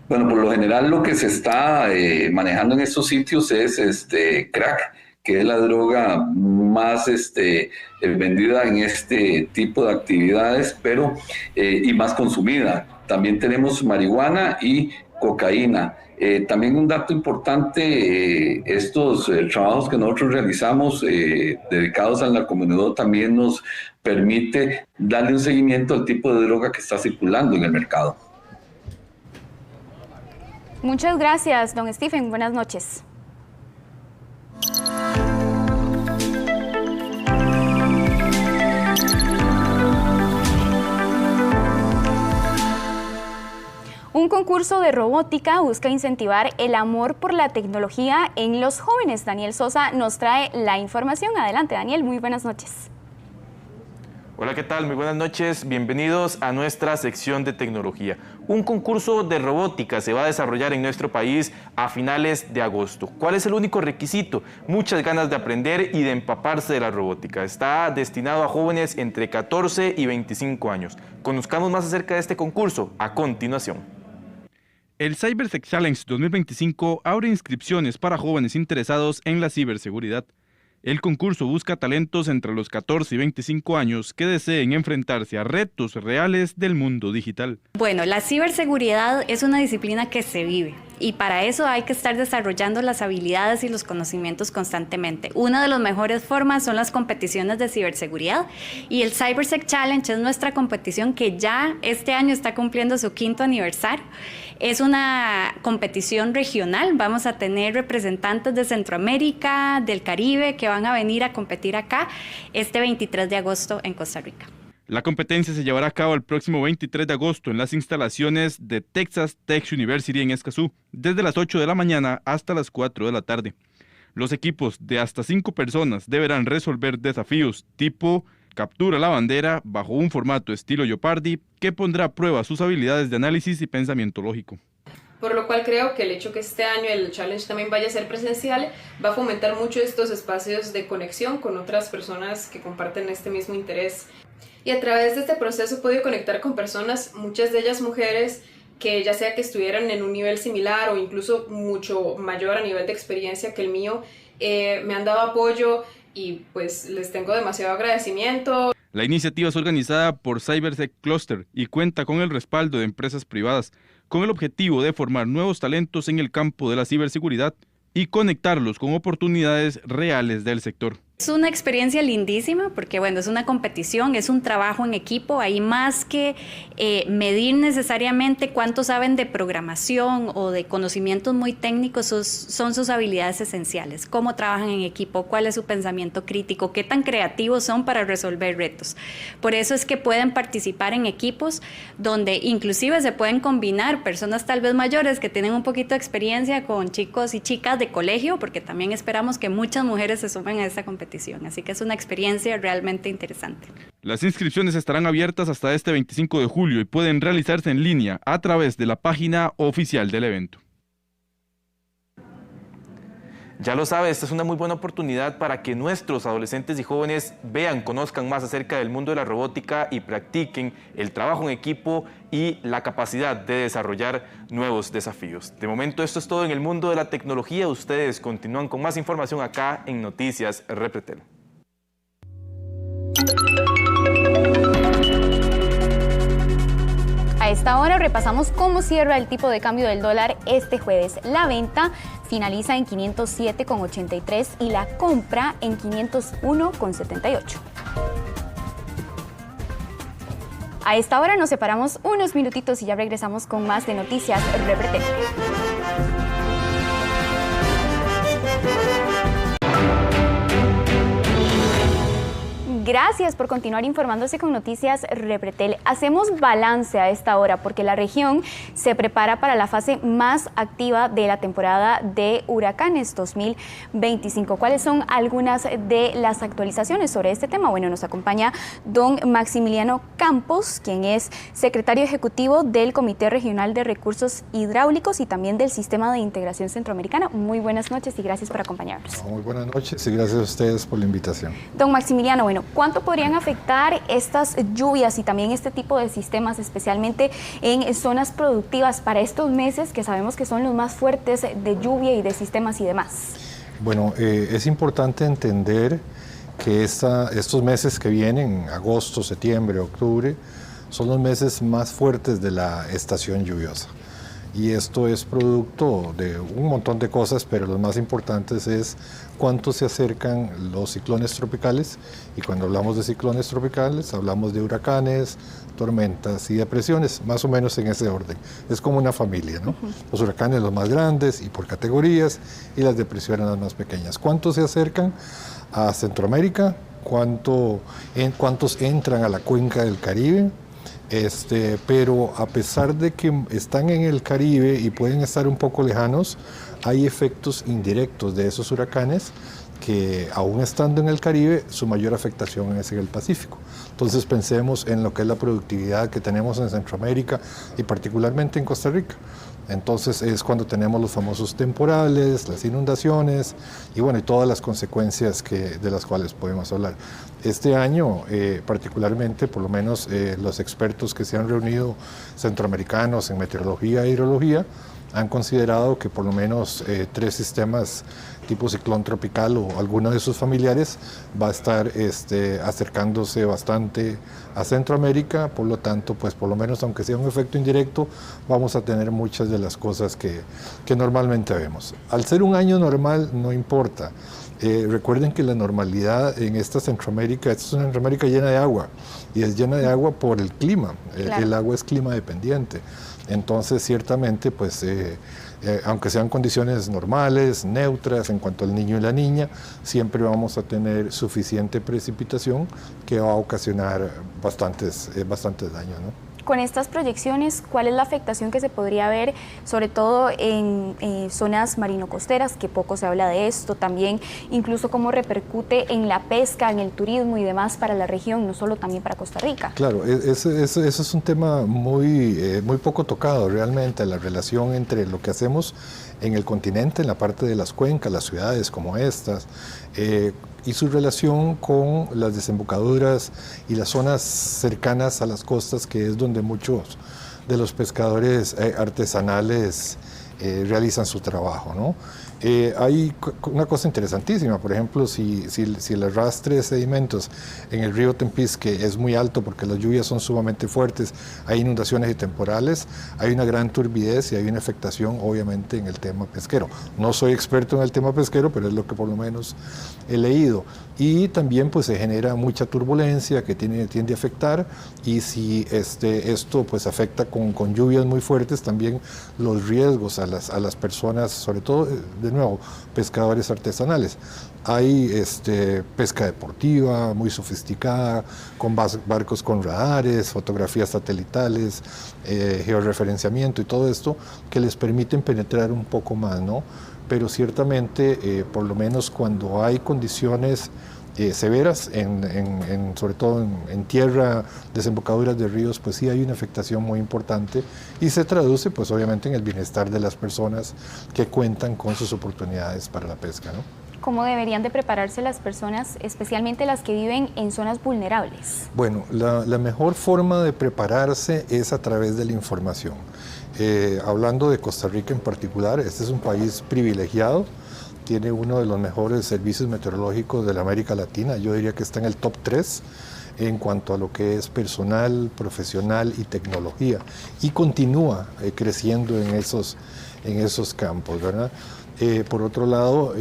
Bueno, por lo general lo que se está manejando en estos sitios es crack, que es la droga más vendida en este tipo de actividades, pero y más consumida. También tenemos marihuana y cocaína. También un dato importante, estos trabajos que nosotros realizamos dedicados al narcomenudeo también nos permite darle un seguimiento al tipo de droga que está circulando en el mercado. Muchas gracias, don Stephen. Buenas noches. Un concurso de robótica busca incentivar el amor por la tecnología en los jóvenes. Daniel Sosa nos trae la información. Adelante, Daniel, muy buenas noches. Hola, ¿qué tal? Muy buenas noches. Bienvenidos a nuestra sección de tecnología. Un concurso de robótica se va a desarrollar en nuestro país a finales de agosto. ¿Cuál es el único requisito? Muchas ganas de aprender y de empaparse de la robótica. Está destinado a jóvenes entre 14 y 25 años. Conozcamos más acerca de este concurso a continuación. El CyberSec Challenge 2025 abre inscripciones para jóvenes interesados en la ciberseguridad. El concurso busca talentos entre los 14 y 25 años que deseen enfrentarse a retos reales del mundo digital. Bueno, la ciberseguridad es una disciplina que se vive y para eso hay que estar desarrollando las habilidades y los conocimientos constantemente. Una de las mejores formas son las competiciones de ciberseguridad y el CyberSec Challenge es nuestra competición que ya este año está cumpliendo su 5º aniversario. Es una competición regional, vamos a tener representantes de Centroamérica, del Caribe, que van a venir a competir acá este 23 de agosto en Costa Rica. La competencia se llevará a cabo el próximo 23 de agosto en las instalaciones de Texas Tech University en Escazú, desde las 8 de la mañana hasta las 4 de la tarde. Los equipos de hasta 5 personas deberán resolver desafíos tipo captura la bandera bajo un formato estilo Jeopardy que pondrá a prueba sus habilidades de análisis y pensamiento lógico. Por lo cual creo que el hecho que este año el challenge también vaya a ser presencial va a fomentar mucho estos espacios de conexión con otras personas que comparten este mismo interés. Y a través de este proceso he podido conectar con personas, muchas de ellas mujeres, que ya sea que estuvieran en un nivel similar o incluso mucho mayor a nivel de experiencia que el mío, me han dado apoyo y pues les tengo demasiado agradecimiento. La iniciativa es organizada por CyberSec Cluster y cuenta con el respaldo de empresas privadas, con el objetivo de formar nuevos talentos en el campo de la ciberseguridad y conectarlos con oportunidades reales del sector. Es una experiencia lindísima porque, bueno, es una competición, es un trabajo en equipo, hay más que medir necesariamente cuánto saben de programación o de conocimientos muy técnicos, son sus habilidades esenciales, cómo trabajan en equipo, cuál es su pensamiento crítico, qué tan creativos son para resolver retos. Por eso es que pueden participar en equipos donde inclusive se pueden combinar personas tal vez mayores que tienen un poquito de experiencia con chicos y chicas de colegio, porque también esperamos que muchas mujeres se sumen a esta competición. Así que es una experiencia realmente interesante. Las inscripciones estarán abiertas hasta este 25 de julio y pueden realizarse en línea a través de la página oficial del evento. Ya lo sabe, esta es una muy buena oportunidad para que nuestros adolescentes y jóvenes vean, conozcan más acerca del mundo de la robótica y practiquen el trabajo en equipo y la capacidad de desarrollar nuevos desafíos. De momento esto es todo en el mundo de la tecnología. Ustedes continúan con más información acá en Noticias Repretel. A esta hora repasamos cómo cierra el tipo de cambio del dólar este jueves. La venta finaliza en 507,83 y la compra en 501,78. A esta hora nos separamos unos minutitos y ya regresamos con más de Noticias Repretel. Gracias por continuar informándose con Noticias Repretel. Hacemos balance a esta hora porque la región se prepara para la fase más activa de la temporada de huracanes 2025. ¿Cuáles son algunas de las actualizaciones sobre este tema? Bueno, nos acompaña don Maximiliano Campos, quien es secretario ejecutivo del Comité Regional de Recursos Hidráulicos y también del Sistema de Integración Centroamericana. Muy buenas noches y gracias por acompañarnos. Muy buenas noches y gracias a ustedes por la invitación. Don Maximiliano, bueno, ¿cuánto podrían afectar estas lluvias y también este tipo de sistemas, especialmente en zonas productivas para estos meses que sabemos que son los más fuertes de lluvia y de sistemas y demás? Bueno, es importante entender que estos meses que vienen, agosto, septiembre, octubre, son los meses más fuertes de la estación lluviosa. Y esto es producto de un montón de cosas, pero lo más importantes es cuánto se acercan los ciclones tropicales. Y cuando hablamos de ciclones tropicales, hablamos de huracanes, tormentas y depresiones, más o menos en ese orden. Es como una familia, ¿no? Los huracanes los más grandes y por categorías, y las depresiones las más pequeñas. ¿Cuántos se acercan a Centroamérica? ¿Cuántos entran a la cuenca del Caribe? Pero a pesar de que están en el Caribe y pueden estar un poco lejanos, hay efectos indirectos de esos huracanes que aún estando en el Caribe, su mayor afectación es en el Pacífico. Entonces pensemos en lo que es la productividad que tenemos en Centroamérica y particularmente en Costa Rica. Entonces es cuando tenemos los famosos temporales, las inundaciones y bueno, y todas las consecuencias de las cuales podemos hablar. Este año particularmente, por lo menos los expertos que se han reunido centroamericanos en meteorología e hidrología han considerado que por lo menos 3 sistemas tipo ciclón tropical o alguno de sus familiares va a estar acercándose bastante a Centroamérica, por lo tanto, pues por lo menos aunque sea un efecto indirecto, vamos a tener muchas de las cosas que normalmente vemos. Al ser un año normal no importa, recuerden que la normalidad en esta Centroamérica es una Centroamérica llena de agua y es llena de agua por el clima, claro. El agua es clima dependiente. Entonces, ciertamente, pues, aunque sean condiciones normales, neutras, en cuanto al niño y la niña, siempre vamos a tener suficiente precipitación que va a ocasionar bastantes daños, ¿no? Con estas proyecciones, ¿cuál es la afectación que se podría ver, sobre todo en zonas marino-costeras, que poco se habla de esto, también incluso cómo repercute en la pesca, en el turismo y demás para la región, no solo también para Costa Rica? Claro, ese es un tema muy poco tocado realmente, la relación entre lo que hacemos en el continente, en la parte de las cuencas, las ciudades como estas, y su relación con las desembocaduras y las zonas cercanas a las costas, que es donde muchos de los pescadores artesanales realizan su trabajo, ¿no? Hay una cosa interesantísima, por ejemplo, si el arrastre de sedimentos en el río Tempisque es muy alto porque las lluvias son sumamente fuertes, hay inundaciones y temporales, hay una gran turbidez y hay una afectación obviamente en el tema pesquero. No soy experto en el tema pesquero, pero es lo que por lo menos he leído. Y también pues se genera mucha turbulencia que tiende a afectar, y si esto pues afecta con lluvias muy fuertes, también los riesgos a las personas, sobre todo de nuevo pescadores artesanales. Hay pesca deportiva muy sofisticada, con barcos con radares, fotografías satelitales, georreferenciamiento y todo esto que les permiten penetrar un poco más, ¿no? Pero ciertamente, por lo menos cuando hay condiciones severas, sobre todo en tierra, desembocaduras de ríos, pues sí hay una afectación muy importante y se traduce pues obviamente en el bienestar de las personas que cuentan con sus oportunidades para la pesca, ¿no? ¿Cómo deberían de prepararse las personas, especialmente las que viven en zonas vulnerables? Bueno, la mejor forma de prepararse es a través de la información. Hablando de Costa Rica en particular, este es un país privilegiado, tiene uno de los mejores servicios meteorológicos de la América Latina, yo diría que está en el top 3 en cuanto a lo que es personal, profesional y tecnología, y continúa creciendo en esos campos, ¿verdad? Por otro lado,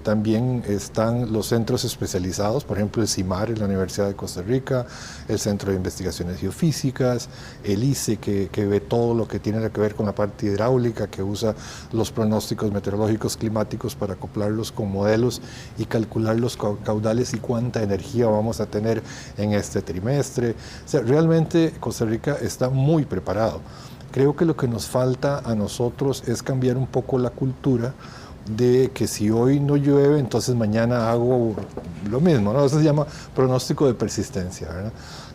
también están los centros especializados, por ejemplo el CIMAR en la Universidad de Costa Rica, el Centro de Investigaciones Geofísicas, el ICE que ve todo lo que tiene que ver con la parte hidráulica, que usa los pronósticos meteorológicos climáticos para acoplarlos con modelos y calcular los caudales y cuánta energía vamos a tener en este trimestre. O sea, realmente Costa Rica está muy preparado. Creo que lo que nos falta a nosotros es cambiar un poco la cultura de que si hoy no llueve, entonces mañana hago lo mismo, ¿no? Eso se llama pronóstico de persistencia, ¿verdad?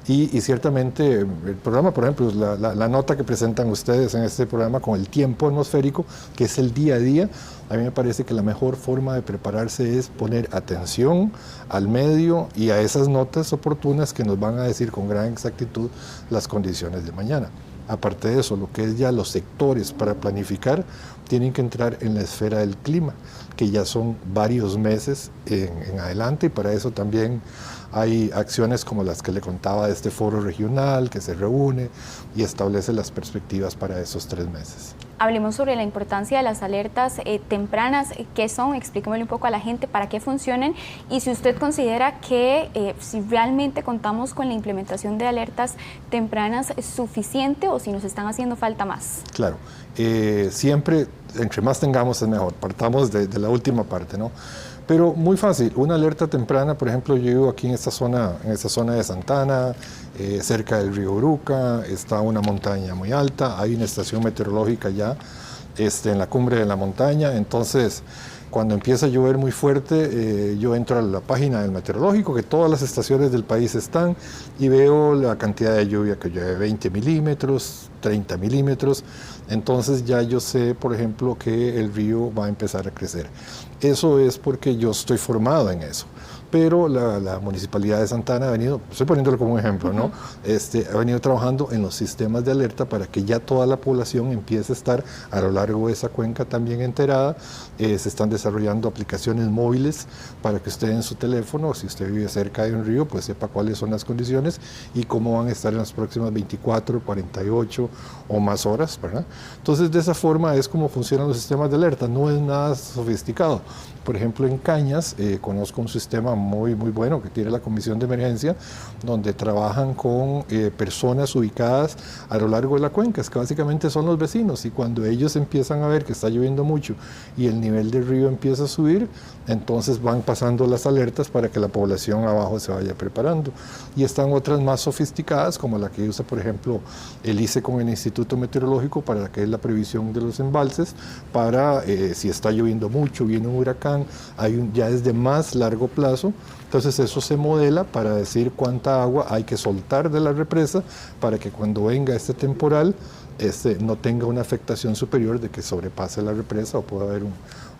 Y ciertamente el programa, por ejemplo, la nota que presentan ustedes en este programa con el tiempo atmosférico, que es el día a día, a mí me parece que la mejor forma de prepararse es poner atención al medio y a esas notas oportunas que nos van a decir con gran exactitud las condiciones de mañana. Aparte de eso, lo que es ya los sectores para planificar tienen que entrar en la esfera del clima, que ya son varios meses en adelante, y para eso también hay acciones como las que le contaba de este foro regional que se reúne y establece las perspectivas para esos 3 meses. Hablemos sobre la importancia de las alertas tempranas. ¿Qué son? Explíquemelo un poco a la gente, para qué funcionan, y si usted considera que si realmente contamos con la implementación de alertas tempranas es suficiente o si nos están haciendo falta más. Claro, siempre entre más tengamos es mejor, partamos de la última parte, ¿no? Pero muy fácil, una alerta temprana, por ejemplo, yo vivo aquí en esta zona de Santana, cerca del río Uruca, está una montaña muy alta, hay una estación meteorológica ya en la cumbre de la montaña, entonces Cuando empieza a llover muy fuerte, yo entro a la página del meteorológico, que todas las estaciones del país están, y veo la cantidad de lluvia que llueve, 20 milímetros, 30 milímetros, entonces ya yo sé, por ejemplo, que el río va a empezar a crecer. Eso es porque yo estoy formado en eso. Pero la Municipalidad de Santa Ana ha venido, estoy poniéndolo como un ejemplo, ¿no? Ha venido trabajando en los sistemas de alerta para que ya toda la población empiece a estar a lo largo de esa cuenca también enterada. Se están desarrollando aplicaciones móviles para que usted en su teléfono, si usted vive cerca de un río, pues sepa cuáles son las condiciones y cómo van a estar en las próximas 24, 48 o más horas, ¿verdad? Entonces, de esa forma es como funcionan los sistemas de alerta, no es nada sofisticado. Por ejemplo, en Cañas conozco un sistema muy bueno que tiene la Comisión de Emergencia, donde trabajan con personas ubicadas a lo largo de la cuenca, que básicamente son los vecinos, y cuando ellos empiezan a ver que está lloviendo mucho y el nivel del río empieza a subir, entonces van pasando las alertas para que la población abajo se vaya preparando. Y están otras más sofisticadas, como la que usa, por ejemplo, el ICE con el Instituto Meteorológico, para que es la previsión de los embalses, para si está lloviendo mucho, viene un huracán, ya es de más largo plazo, entonces eso se modela para decir cuánta agua hay que soltar de la represa para que cuando venga este temporal no tenga una afectación superior de que sobrepase la represa o pueda haber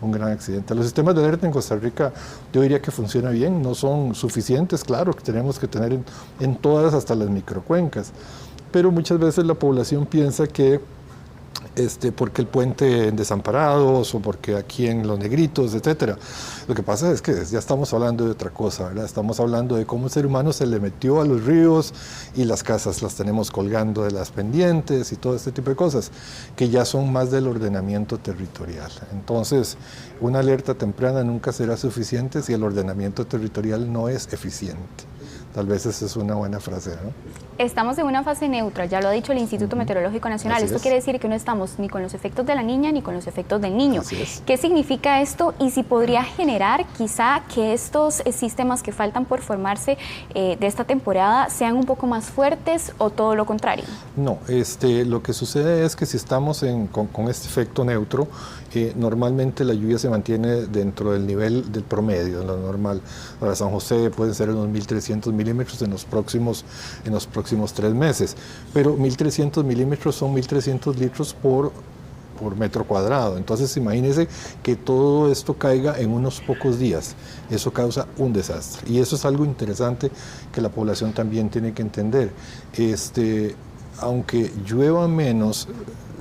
un gran accidente. Los sistemas de alerta en Costa Rica yo diría que funciona bien, no son suficientes, claro que tenemos que tener en todas, hasta las microcuencas, pero muchas veces la población piensa que porque el puente en Desamparados o porque aquí en Los Negritos, etcétera. Lo que pasa es que ya estamos hablando de otra cosa, ¿verdad? Estamos hablando de cómo el ser humano se le metió a los ríos y las casas las tenemos colgando de las pendientes y todo este tipo de cosas, que ya son más del ordenamiento territorial. Entonces, una alerta temprana nunca será suficiente si el ordenamiento territorial no es eficiente. Tal vez esa es una buena frase, ¿no? Estamos en una fase neutra, ya lo ha dicho el Instituto Meteorológico Nacional. Así esto es. quiere decir que no estamos ni con los efectos de la niña ni con los efectos del niño. Así es. ¿Qué significa esto? Y si podría generar quizá que estos sistemas que faltan por formarse de esta temporada sean un poco más fuertes o todo lo contrario. No, lo que sucede es que si estamos con este efecto neutro, normalmente la lluvia se mantiene dentro del nivel del promedio, de lo normal. Para San José pueden ser unos 1.300 milímetros en los próximos 3 meses, pero 1.300 milímetros son 1.300 litros por metro cuadrado. Entonces imagínense que todo esto caiga en unos pocos días. Eso causa un desastre. Y eso es algo interesante que la población también tiene que entender. Aunque llueva menos,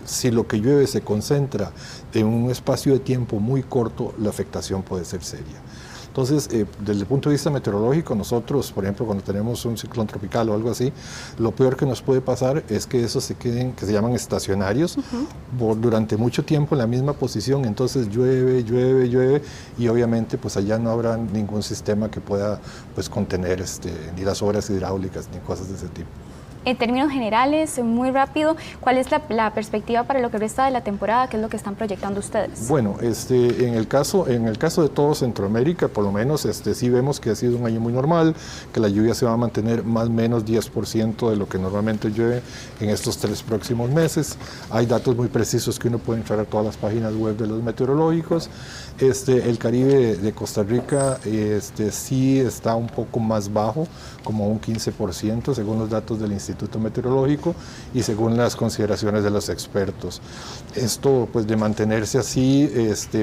si lo que llueve se concentra en un espacio de tiempo muy corto, la afectación puede ser seria. Entonces, desde el punto de vista meteorológico, nosotros, por ejemplo, cuando tenemos un ciclón tropical o algo así, lo peor que nos puede pasar es que esos se queden, que se llaman estacionarios, durante mucho tiempo en la misma posición. Entonces llueve, llueve, llueve, y obviamente pues allá no habrá ningún sistema que pueda pues contener ni las obras hidráulicas ni cosas de ese tipo. En términos generales, muy rápido, ¿cuál es la perspectiva para lo que resta de la temporada? ¿Qué es lo que están proyectando ustedes? Bueno, en el caso de todo Centroamérica, por lo menos sí vemos que ha sido un año muy normal, que la lluvia se va a mantener más o menos 10% de lo que normalmente llueve en estos 3 próximos meses. Hay datos muy precisos que uno puede entrar a todas las páginas web de los meteorológicos. El Caribe de Costa Rica sí está un poco más bajo, como un 15%, según los datos del Instituto Meteorológico y según las consideraciones de los expertos. Esto, pues de mantenerse así,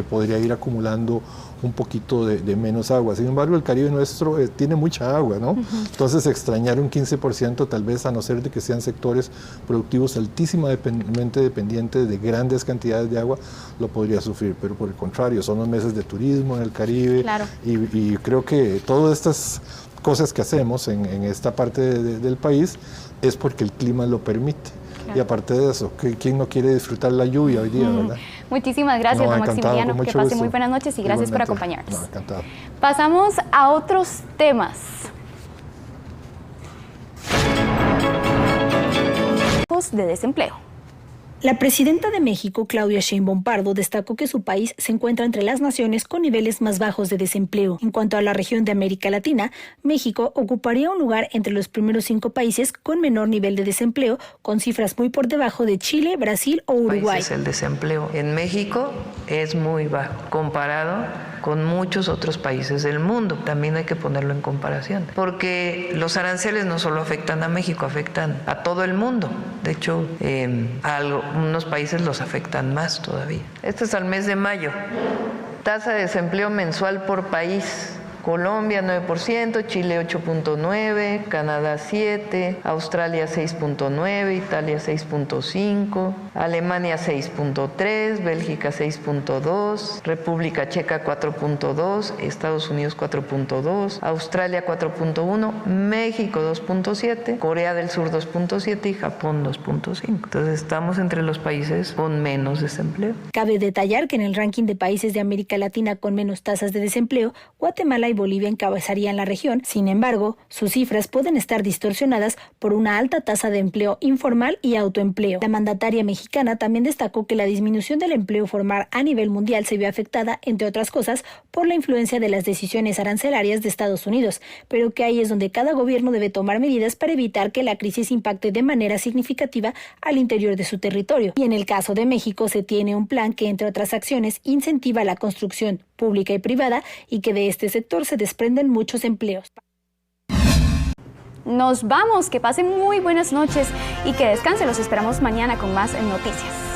podría ir acumulando un poquito de menos agua. Sin embargo, el Caribe nuestro tiene mucha agua, ¿no? Entonces, extrañar un 15%, tal vez, a no ser de que sean sectores productivos altísimamente dependientes de grandes cantidades de agua, lo podría sufrir. Pero por el contrario, son los meses de turismo en el Caribe. Claro. Y creo que todas estas cosas que hacemos en esta parte del país es porque el clima lo permite. Claro. Y aparte de eso, ¿quién no quiere disfrutar la lluvia hoy día, verdad? Muchísimas gracias, don Maximiliano. Que pase muy buenas noches y gracias por acompañarnos. Encantado. Pasamos a otros temas. De desempleo. La presidenta de México, Claudia Sheinbaum Pardo, destacó que su país se encuentra entre las naciones con niveles más bajos de desempleo. En cuanto a la región de América Latina, México ocuparía un lugar entre los primeros 5 países con menor nivel de desempleo, con cifras muy por debajo de Chile, Brasil o Uruguay. El desempleo en México es muy bajo comparado con muchos otros países del mundo. También hay que ponerlo en comparación, porque los aranceles no solo afectan a México, afectan a todo el mundo. De hecho, a algunos países los afectan más todavía. Este es al mes de mayo. Tasa de desempleo mensual por país. Colombia 9%, Chile 8.9%, Canadá 7%, Australia 6.9%, Italia 6.5%, Alemania 6.3%, Bélgica 6.2%, República Checa 4.2%, Estados Unidos 4.2%, Australia 4.1%, México 2.7%, Corea del Sur 2.7% y Japón 2.5%. Entonces estamos entre los países con menos desempleo. Cabe detallar que en el ranking de países de América Latina con menos tasas de desempleo, Guatemala y Bolivia encabezarían la región. Sin embargo, sus cifras pueden estar distorsionadas por una alta tasa de empleo informal y autoempleo. La mandataria mexicana también destacó que la disminución del empleo formal a nivel mundial se vio afectada, entre otras cosas, por la influencia de las decisiones arancelarias de Estados Unidos, pero que ahí es donde cada gobierno debe tomar medidas para evitar que la crisis impacte de manera significativa al interior de su territorio. Y en el caso de México se tiene un plan que, entre otras acciones, incentiva la construcción pública y privada y que de este sector se desprenden muchos empleos. Nos vamos, que pasen muy buenas noches y que descansen. Los esperamos mañana con más noticias.